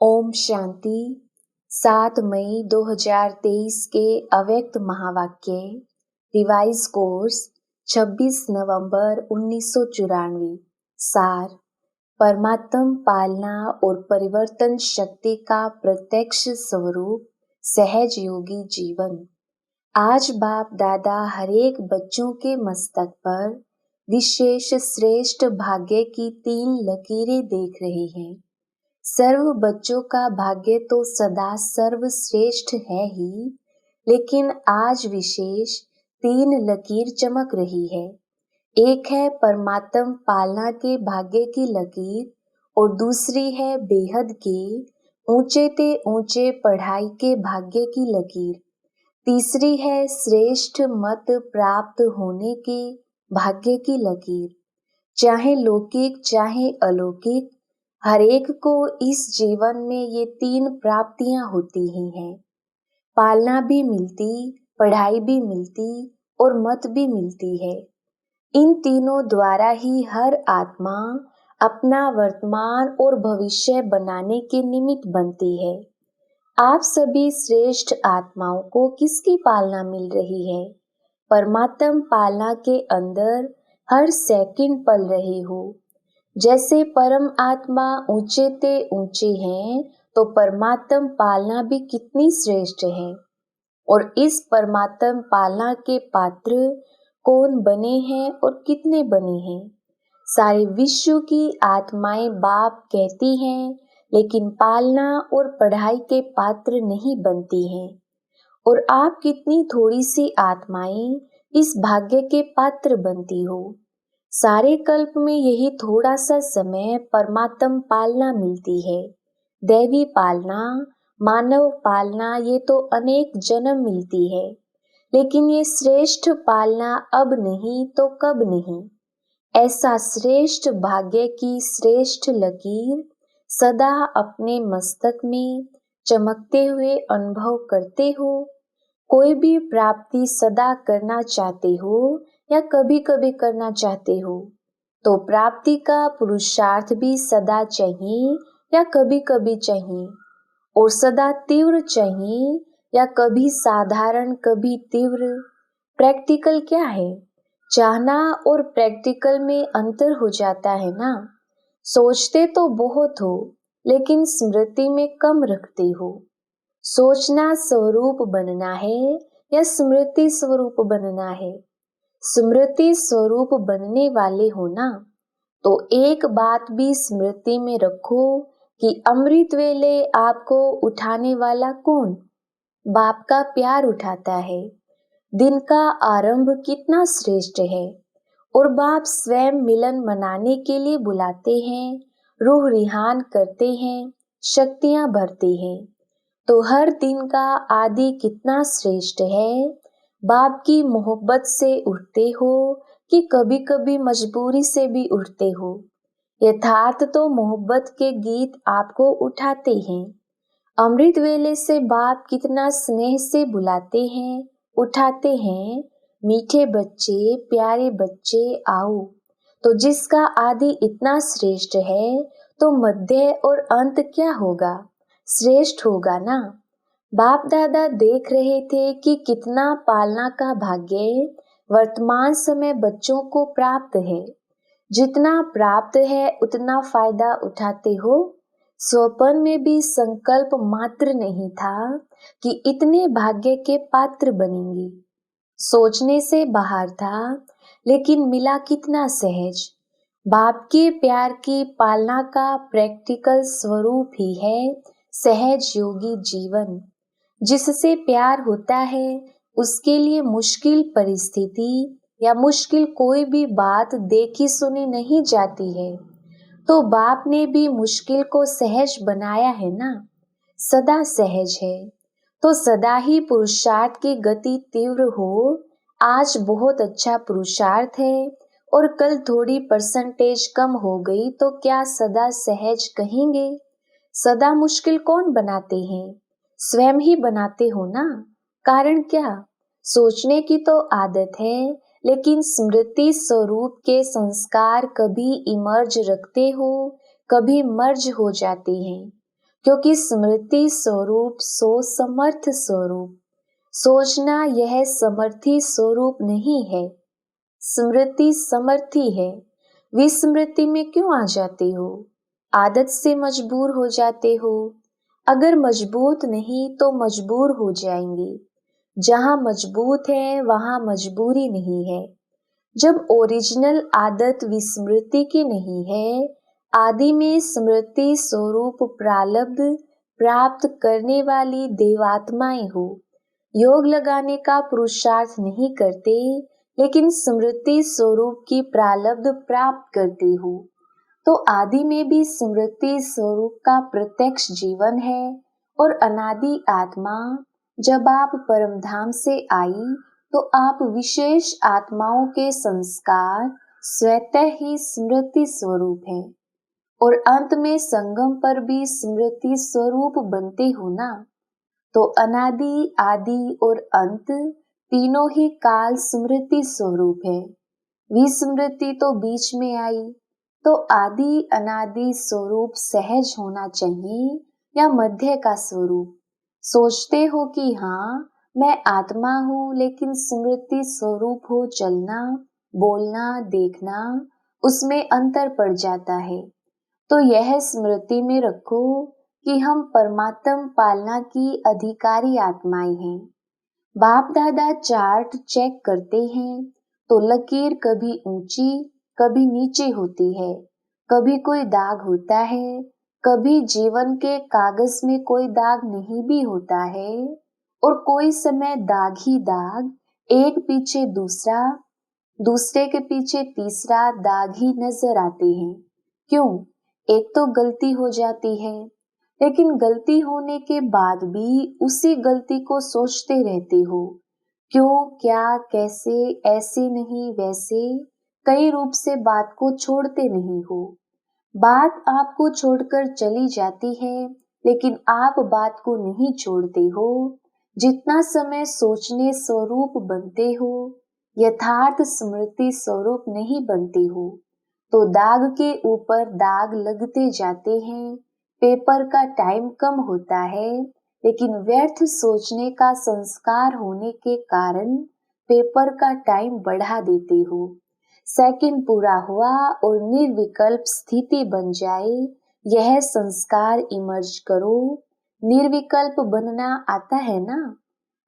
ओम शांति। 7 मई 2023 के अव्यक्त महावाक्य रिवाइज कोर्स 26 नवंबर 1994। सार: परमात्म पालना और परिवर्तन शक्ति का प्रत्यक्ष स्वरूप सहज योगी जीवन। आज बाप दादा हरेक बच्चों के मस्तक पर विशेष श्रेष्ठ भाग्य की 3 लकीरें देख रहे हैं। सर्व बच्चों का भाग्य तो सदा सर्वश्रेष्ठ है ही, लेकिन आज विशेष 3 लकीर चमक रही है। एक है परमात्म पालना के भाग्य की लकीर और दूसरी है बेहद के ऊंचे ते ऊंचे पढ़ाई के भाग्य की लकीर। तीसरी है श्रेष्ठ मत प्राप्त होने के भाग्य की लकीर। चाहे लौकिक चाहे अलौकिक, हर एक को इस जीवन में ये 3 प्राप्तियां होती ही हैं। पालना भी मिलती, पढ़ाई भी मिलती और मत भी मिलती है। इन तीनों द्वारा ही हर आत्मा अपना वर्तमान और भविष्य बनाने के निमित्त बनती है। आप सभी श्रेष्ठ आत्माओं को किसकी पालना मिल रही है? परमात्म पालना के अंदर हर सेकंड पल रहे हो। जैसे परम आत्मा ऊंचे ते ऊंचे हैं, तो परमात्म पालना भी कितनी श्रेष्ठ है। और इस परमात्म पालना के पात्र कौन बने हैं और कितने बने हैं? सारे विश्व की आत्माएं बाप कहती हैं, लेकिन पालना और पढ़ाई के पात्र नहीं बनती हैं। और आप कितनी थोड़ी सी आत्माएं इस भाग्य के पात्र बनती हो। सारे कल्प में यही थोड़ा सा समय परमात्म पालना मिलती है। दैवी पालना, मानव पालना ये तो अनेक जन्म मिलती है, लेकिन ये श्रेष्ठ पालना अब नहीं तो कब नहीं। ऐसा श्रेष्ठ भाग्य की श्रेष्ठ लकीर सदा अपने मस्तक में चमकते हुए अनुभव करते हो। कोई भी प्राप्ति सदा करना चाहते हो या कभी कभी करना चाहते हो, तो प्राप्ति का पुरुषार्थ भी सदा चाहिए या कभी कभी चाहिए, और सदा तीव्र चाहिए या कभी साधारण कभी तीव्र। प्रैक्टिकल क्या है? चाहना और प्रैक्टिकल में अंतर हो जाता है ना। सोचते तो बहुत हो, लेकिन स्मृति में कम रखते हो। सोचना स्वरूप बनना है या स्मृति स्वरूप बनना है? स्मृति स्वरूप बनने वाले हो ना, तो एक बात भी स्मृति में रखो कि अमृत वेले आपको उठाने वाला कौन? बाप का प्यार उठाता है। दिन का आरंभ कितना श्रेष्ठ है, और बाप स्वयं मिलन मनाने के लिए बुलाते हैं, रूह रिहान करते हैं, शक्तियां भरते हैं। तो हर दिन का आदि कितना श्रेष्ठ है। बाप की मोहब्बत से उठते हो कि कभी कभी मजबूरी से भी उठते हो? यथार्थ तो मोहब्बत के गीत आपको उठाते हैं। अमृत वेले से बाप कितना स्नेह से बुलाते हैं, उठाते हैं, मीठे बच्चे, प्यारे बच्चे आओ। तो जिसका आदि इतना श्रेष्ठ है, तो मध्य और अंत क्या होगा? श्रेष्ठ होगा ना। बाप दादा देख रहे थे कि कितना पालना का भाग्य वर्तमान समय बच्चों को प्राप्त है। जितना प्राप्त है उतना फायदा उठाते हो। स्वप्न में भी संकल्प मात्र नहीं था कि इतने भाग्य के पात्र बनेंगे। सोचने से बाहर था, लेकिन मिला कितना सहज। बाप के प्यार की पालना का प्रैक्टिकल स्वरूप ही है सहज योगी जीवन। जिससे प्यार होता है, उसके लिए मुश्किल परिस्थिति या मुश्किल कोई भी बात देखी सुनी नहीं जाती है। तो बाप ने भी मुश्किल को सहज बनाया है ना। सदा सहज है, तो सदा ही पुरुषार्थ की गति तीव्र हो। आज बहुत अच्छा पुरुषार्थ है और कल थोड़ी परसेंटेज कम हो गई, तो क्या सदा सहज कहेंगे? सदा मुश्किल कौन बनाते हैं? स्वयं ही बनाते हो ना। कारण क्या? सोचने की तो आदत है, लेकिन स्मृति स्वरूप के संस्कार कभी इमर्ज रखते हो, कभी मर्ज हो जाते हैं। क्योंकि स्मृति स्वरूप सो समर्थ स्वरूप। सोचना यह समर्थी स्वरूप नहीं है, स्मृति समर्थी है। विस्मृति में क्यों आ जाते हो? आदत से मजबूर हो जाते हो। अगर मजबूत नहीं तो मजबूर हो जाएंगे। जहां मजबूत है वहां मजबूरी नहीं है। जब ओरिजिनल आदत विस्मृति की नहीं है, आदि में स्मृति स्वरूप प्रारब्ध प्राप्त करने वाली देवात्माएं हो, योग लगाने का पुरुषार्थ नहीं करते, लेकिन स्मृति स्वरूप की प्रारब्ध प्राप्त करते हो, तो आदि में भी स्मृति स्वरूप का प्रत्यक्ष जीवन है। और अनादि आत्मा जब आप परमधाम से आई तो आप विशेष आत्माओं के संस्कार स्वतः ही स्मृति स्वरूप है। और अंत में संगम पर भी स्मृति स्वरूप बनते हो ना। तो अनादि, आदि और अंत तीनों ही काल स्मृति स्वरूप है। विस्मृति तो बीच में आई, तो आदि अनादि स्वरूप सहज होना चाहिए या मध्य का स्वरूप। सोचते हो कि हाँ मैं आत्मा हूँ, लेकिन स्मृति स्वरूप हो चलना, बोलना, देखना, उसमें अंतर पड़ जाता है। तो यह स्मृति में रखो कि हम परमात्म पालना की अधिकारी आत्माएं हैं। बाप दादा चार्ट चेक करते हैं तो लकीर कभी ऊंची कभी नीचे होती है, कभी कोई दाग होता है, कभी जीवन के कागज में कोई दाग नहीं भी होता है, और कोई समय दाग ही दाग, एक पीछे दूसरा, दूसरे के पीछे तीसरा दाग ही नजर आते हैं। क्यों? एक तो गलती हो जाती है, लेकिन गलती होने के बाद भी उसी गलती को सोचते रहते हो। क्यों, क्या, कैसे, ऐसे नहीं वैसे, कई रूप से बात को छोड़ते नहीं हो। बात आपको छोड़कर चली जाती है, लेकिन आप बात को नहीं छोड़ते हो। जितना समय सोचने स्वरूप बनते हो, यथार्थ स्मृति स्वरूप नहीं बनते हो, तो दाग के ऊपर दाग लगते जाते हैं। पेपर का टाइम कम होता है, लेकिन व्यर्थ सोचने का संस्कार होने के कारण पेपर का टाइम बढ़ा देते हो। सेकंड पूरा हुआ और निर्विकल्प स्थिति बन जाए, यह संस्कार इमर्ज करो। निर्विकल्प बनना आता है ना।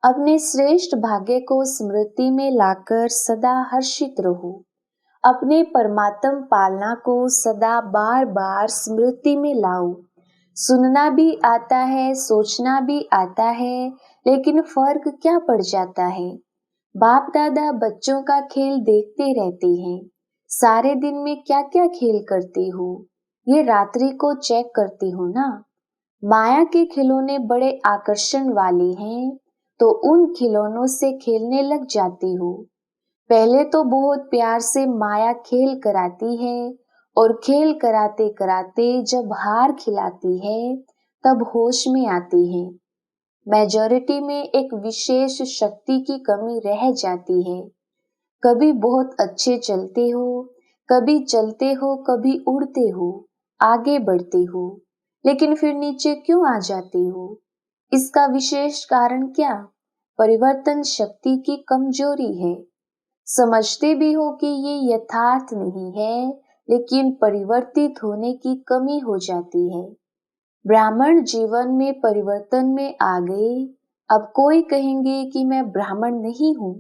अपने श्रेष्ठ भाग्य को स्मृति में लाकर सदा हर्षित रहो। अपने परमात्म पालना को सदा बार बार स्मृति में लाओ। सुनना भी आता है, सोचना भी आता है, लेकिन फर्क क्या पड़ जाता है? बाप दादा बच्चों का खेल देखते रहते हैं। सारे दिन में क्या क्या खेल करते हो, ये रात्रि को चेक करते हो ना। माया के खिलौने बड़े आकर्षण वाले हैं, तो उन खिलौनों से खेलने लग जाते हो। पहले तो बहुत प्यार से माया खेल कराती है, और खेल कराते कराते जब हार खिलाती है तब होश में आते हैं। मेजॉरिटी में एक विशेष शक्ति की कमी रह जाती है। कभी बहुत अच्छे चलते हो, कभी उड़ते हो, आगे बढ़ते हो, लेकिन फिर नीचे क्यों आ जाते हो? इसका विशेष कारण क्या? परिवर्तन शक्ति की कमजोरी है। समझते भी हो कि ये यथार्थ नहीं है, लेकिन परिवर्तित होने की कमी हो जाती है। ब्राह्मण जीवन में परिवर्तन में आ गए। अब कोई कहेंगे कि मैं ब्राह्मण नहीं हूँ।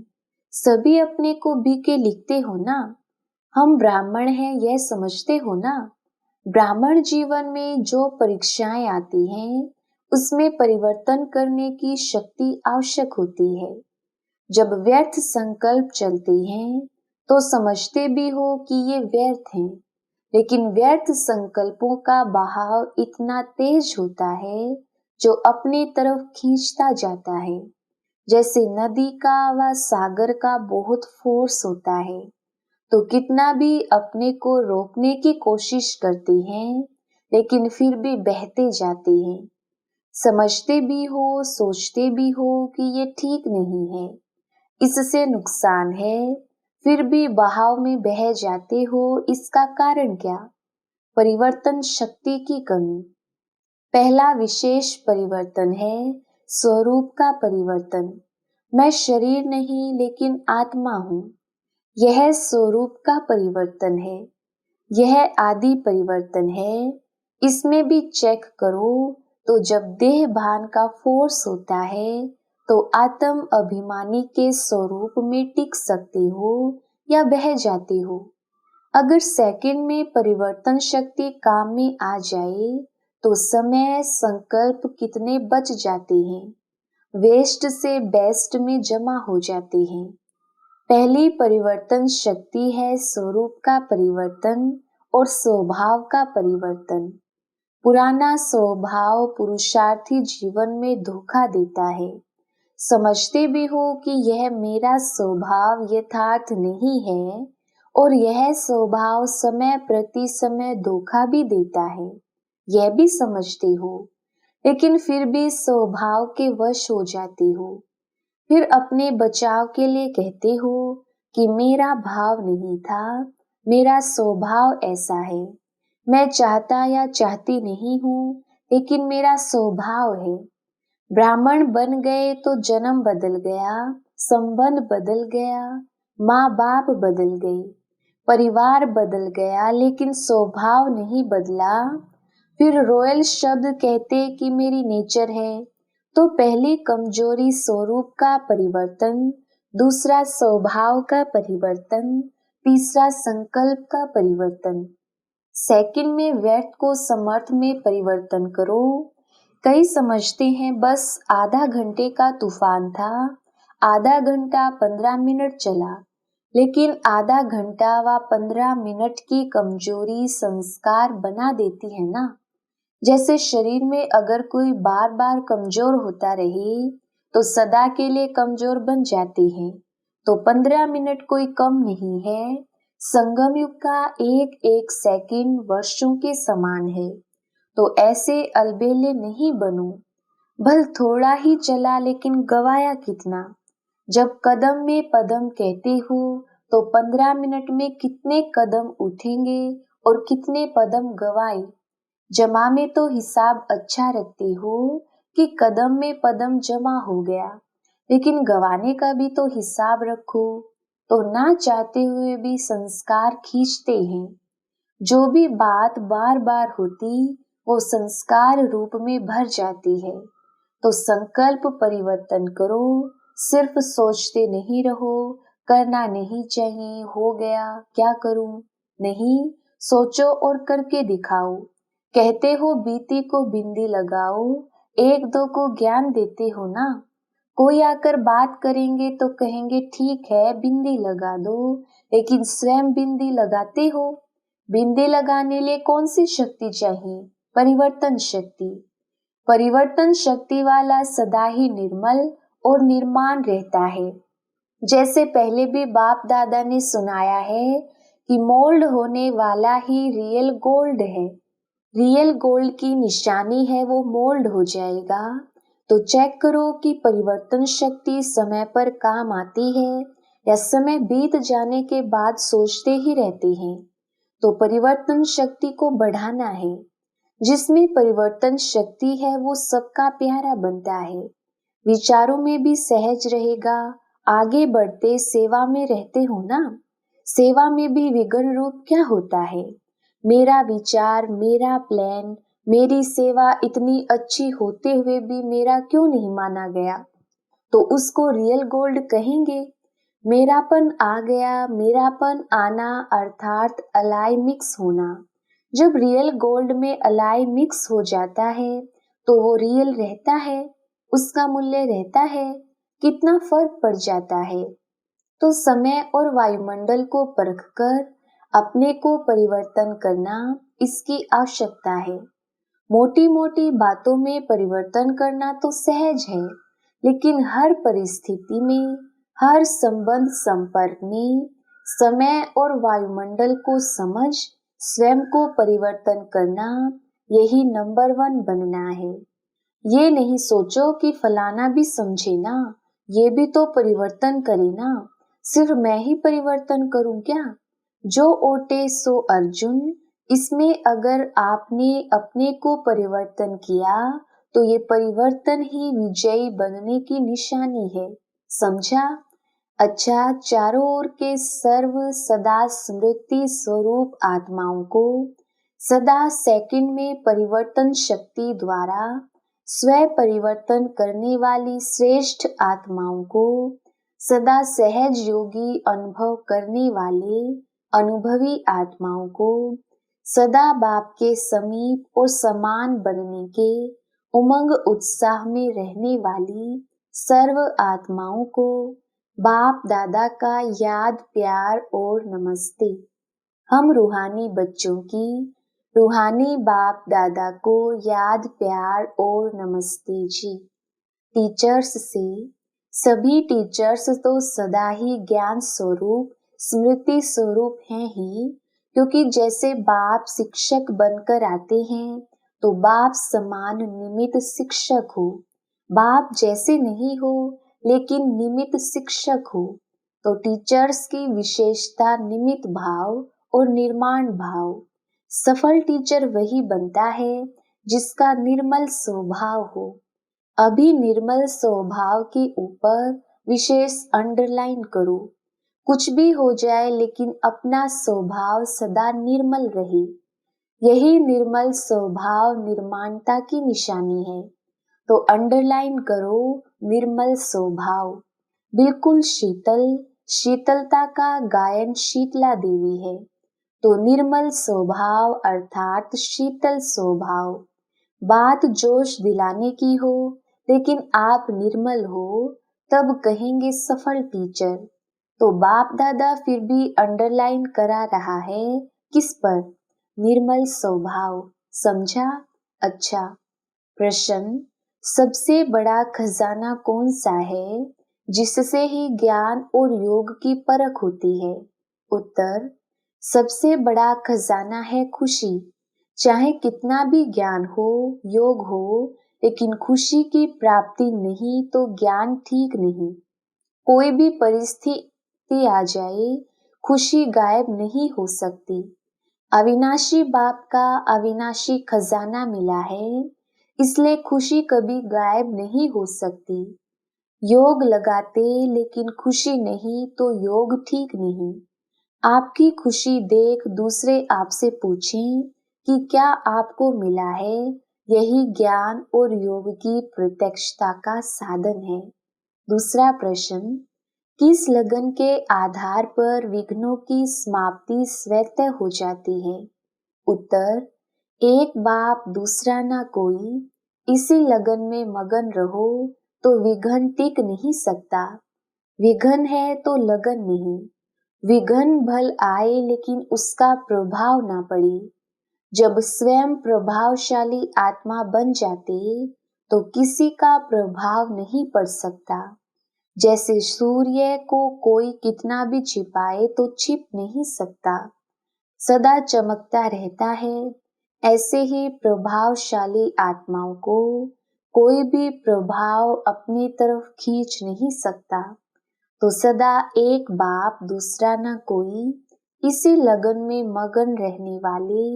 सभी अपने को बीके लिखते हो ना। हम ब्राह्मण हैं यह समझते हो ना। ब्राह्मण जीवन में जो परीक्षाएं आती हैं, उसमें परिवर्तन करने की शक्ति आवश्यक होती है। जब व्यर्थ संकल्प चलते हैं तो समझते भी हो कि ये व्यर्थ हैं, लेकिन व्यर्थ संकल्पों का बहाव इतना तेज होता है जो अपनी तरफ खींचता जाता है, जैसे नदी का व सागर का बहुत फोर्स होता है। तो कितना भी अपने को रोकने की कोशिश करते हैं, लेकिन फिर भी बहते जाते हैं। समझते भी हो, सोचते भी हो कि ये ठीक नहीं है, इससे नुकसान है, फिर भी बहाव में बह जाते हो। इसका कारण क्या? परिवर्तन शक्ति की कमी। पहला विशेष परिवर्तन है स्वरूप का परिवर्तन। मैं शरीर नहीं लेकिन आत्मा हूँ। यह स्वरूप का परिवर्तन है। यह आदि परिवर्तन है। इसमें भी चेक करो तो जब देह भान का फोर्स होता है तो आत्म अभिमानी के स्वरूप में टिक सकते हो या बह जाते हो। अगर सेकंड में परिवर्तन शक्ति काम में आ जाए तो समय संकल्प कितने बच जाते हैं, वेस्ट से बेस्ट में जमा हो जाते हैं। पहली परिवर्तन शक्ति है स्वरूप का परिवर्तन और स्वभाव का परिवर्तन। पुराना स्वभाव पुरुषार्थी जीवन में धोखा देता है। समझते भी हो कि यह मेरा स्वभाव यथार्थ नहीं है और यह स्वभाव समय प्रति समय धोखा भी देता है, यह भी समझते हो, लेकिन फिर भी स्वभाव के वश हो जाते हो। फिर अपने बचाव के लिए कहते हो कि मेरा भाव नहीं था, मेरा स्वभाव ऐसा है। मैं चाहता या चाहती नहीं हूँ, लेकिन मेरा स्वभाव है। ब्राह्मण बन गए तो जन्म बदल गया, संबंध बदल गया, माँ बाप बदल गए, परिवार बदल गया, लेकिन स्वभाव नहीं बदला। फिर रॉयल शब्द कहते कि मेरी नेचर है। तो पहली कमजोरी स्वरूप का परिवर्तन, दूसरा स्वभाव का परिवर्तन, तीसरा संकल्प का परिवर्तन। सेकंड में व्यर्थ को समर्थ में परिवर्तन करो। कई समझते हैं बस आधा घंटे का तूफान था, आधा घंटा 15 मिनट चला, लेकिन आधा घंटा व 15 मिनट की कमजोरी संस्कार बना देती है ना। जैसे शरीर में अगर कोई बार बार कमजोर होता रहे तो सदा के लिए कमजोर बन जाते हैं। तो 15 मिनट कोई कम नहीं है। संगम युग का एक एक सेकंड वर्षों के समान है। तो ऐसे अलबेले नहीं बनो। भल थोड़ा ही चला लेकिन गवाया कितना। जब कदम में पदम कहते हो तो 15 मिनट में कितने कदम उठेंगे और कितने पदम गवाए। जमा में तो हिसाब अच्छा रखते हो कि कदम में पदम जमा हो गया, लेकिन गवाने का भी तो हिसाब रखो। तो ना चाहते हुए भी संस्कार खींचते हैं। जो भी बात बार बार होती वो संस्कार रूप में भर जाती है। तो संकल्प परिवर्तन करो। सिर्फ सोचते नहीं रहो, करना नहीं चाहिए, हो गया क्या करूं, नहीं, सोचो और करके दिखाओ। कहते हो बीती को बिंदी लगाओ, एक दो को ज्ञान देते हो ना। कोई आकर बात करेंगे तो कहेंगे ठीक है बिंदी लगा दो, लेकिन स्वयं बिंदी लगाते हो। बिंदी लगाने लिए कौन सी शक्ति चाहिए? परिवर्तन शक्ति। परिवर्तन शक्ति वाला सदा ही निर्मल और निर्माण रहता है। जैसे पहले भी बाप दादा ने सुनाया है कि मोल्ड होने वाला ही रियल गोल्ड है। रियल गोल्ड की निशानी है वो मोल्ड हो जाएगा। तो चेक करो कि परिवर्तन शक्ति समय पर काम आती है या समय बीत जाने के बाद सोचते ही रहते हैं। तो परिवर्तन शक्ति को बढ़ाना है। जिसमें परिवर्तन शक्ति है वो सबका प्यारा बनता है। विचारों में भी सहज रहेगा। आगे बढ़ते सेवा में रहते हो ना। सेवा में भी विघ्न रूप क्या होता है? मेरा विचार, मेरा प्लान, मेरी सेवा इतनी अच्छी होते हुए भी मेरा क्यों नहीं माना गया? तो उसको रियल गोल्ड कहेंगे। मेरापन आ गया। मेरापन आना अर्थात अलाई मिक्स होना। जब रियल गोल्ड में अलाई मिक्स हो जाता है तो वो रियल रहता है, उसका मूल्य रहता है। कितना फर्क पड़ जाता है। तो समय और वायुमंडल को परखकर अपने को परिवर्तन करना, इसकी आवश्यकता है। मोटी मोटी बातों में परिवर्तन करना तो सहज है, लेकिन हर परिस्थिति में, हर संबंध संपर्क में समय और वायुमंडल को समझ स्वयं को परिवर्तन करना, यही नंबर 1 बनना है। ये नहीं सोचो कि फलाना भी समझे ना, ये भी तो परिवर्तन करे ना, सिर्फ मैं ही परिवर्तन करूं क्या? जो ओटे सो अर्जुन, इसमें अगर आपने अपने को परिवर्तन किया तो ये परिवर्तन ही विजयी बनने की निशानी है। समझा? अच्छा, चारों ओर के सर्व सदा स्मृति स्वरूप आत्माओं को सदा सेकंड में परिवर्तन शक्ति द्वारा स्वयं परिवर्तन करने वाली श्रेष्ठ आत्माओं को सदा सहज योगी अनुभव करने वाले अनुभवी आत्माओं को सदा बाप के समीप और समान बनने के उमंग उत्साह में रहने वाली सर्व आत्माओं को बाप दादा का याद प्यार और नमस्ते। हम रूहानी बच्चों की रूहानी बाप दादा को याद प्यार और नमस्ते जी। टीचर्स से सभी टीचर्स तो सदा ही ज्ञान स्वरूप स्मृति स्वरूप हैं ही, क्योंकि जैसे बाप शिक्षक बनकर आते हैं तो बाप समान निमित्त शिक्षक हो। बाप जैसे नहीं हो लेकिन निमित्त शिक्षक हो, तो टीचर्स की विशेषता निमित्त भाव और निर्माण भाव। सफल टीचर वही बनता है जिसका निर्मल स्वभाव हो। अभी निर्मल स्वभाव के ऊपर विशेष अंडरलाइन करो। कुछ भी हो जाए लेकिन अपना स्वभाव सदा निर्मल रहे। यही निर्मल स्वभाव निर्माणता की निशानी है। तो अंडरलाइन करो निर्मल स्वभाव। बिल्कुल शीतल, शीतलता का गायन शीतला देवी है। तो निर्मल स्वभाव अर्थात शीतल स्वभाव। बात जोश दिलाने की हो लेकिन आप निर्मल हो तब कहेंगे सफल टीचर। तो बाप दादा फिर भी अंडरलाइन करा रहा है किस पर? निर्मल स्वभाव। समझा? अच्छा, प्रश्न, सबसे बड़ा खजाना कौन सा है जिससे ही ज्ञान और योग की परख होती है? उत्तर, सबसे बड़ा खजाना है खुशी। चाहे कितना भी ज्ञान हो, योग हो, लेकिन खुशी की प्राप्ति नहीं तो ज्ञान ठीक नहीं। कोई भी परिस्थिति आ जाए, खुशी गायब नहीं हो सकती। अविनाशी बाप का अविनाशी खजाना मिला है, इसलिए खुशी कभी गायब नहीं हो सकती। योग लगाते लेकिन खुशी नहीं तो योग ठीक नहीं। आपकी खुशी देख दूसरे आपसे पूछें कि क्या आपको मिला है, यही ज्ञान और योग की प्रत्यक्षता का साधन है। दूसरा प्रश्न, किस लगन के आधार पर विघ्नों की समाप्ति स्वतः हो जाती है? उत्तर, एक बाप दूसरा ना कोई, इसी लगन में मगन रहो तो विघ्न टिक नहीं सकता। विघ्न है तो लगन नहीं। विघ्न भल आए लेकिन उसका प्रभाव ना पड़े। जब स्वयं प्रभावशाली आत्मा बन जाते तो किसी का प्रभाव नहीं पड़ सकता। जैसे सूर्य को कोई कितना भी छिपाए तो छिप नहीं सकता, सदा चमकता रहता है। ऐसे ही प्रभावशाली आत्माओं को कोई भी प्रभाव अपनी तरफ खींच नहीं सकता। तो सदा एक बाप दूसरा न कोई, इसी लगन में मगन रहने वाले,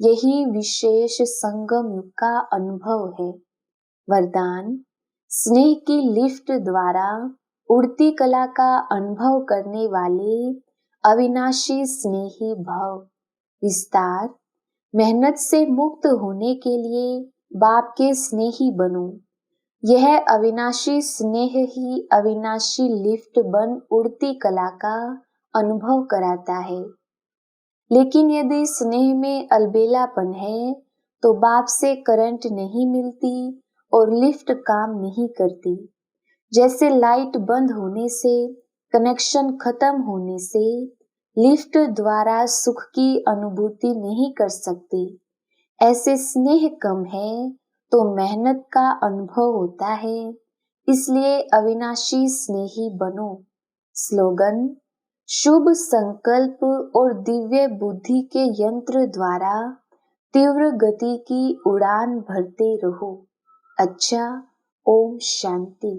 यही विशेष संगम युग का अनुभव है। वरदान, स्नेह की लिफ्ट द्वारा उड़ती कला का अनुभव करने वाले अविनाशी स्नेही भव। विस्तार, मेहनत से मुक्त होने के लिए बाप के स्नेही बनो। यह अविनाशी स्नेह ही अविनाशी लिफ्ट बन उड़ती कला का अनुभव कराता है। लेकिन यदि स्नेह में अलबेलापन है तो बाप से करंट नहीं मिलती और लिफ्ट काम नहीं करती। जैसे लाइट बंद होने से, कनेक्शन खत्म होने से लिफ्ट द्वारा सुख की अनुभूति नहीं कर सकती, ऐसे स्नेह कम है तो मेहनत का अनुभव होता है। इसलिए अविनाशी स्नेही बनो। स्लोगन, शुभ संकल्प और दिव्य बुद्धि के यंत्र द्वारा तीव्र गति की उड़ान भरते रहो। अच्छा, ओम शांति।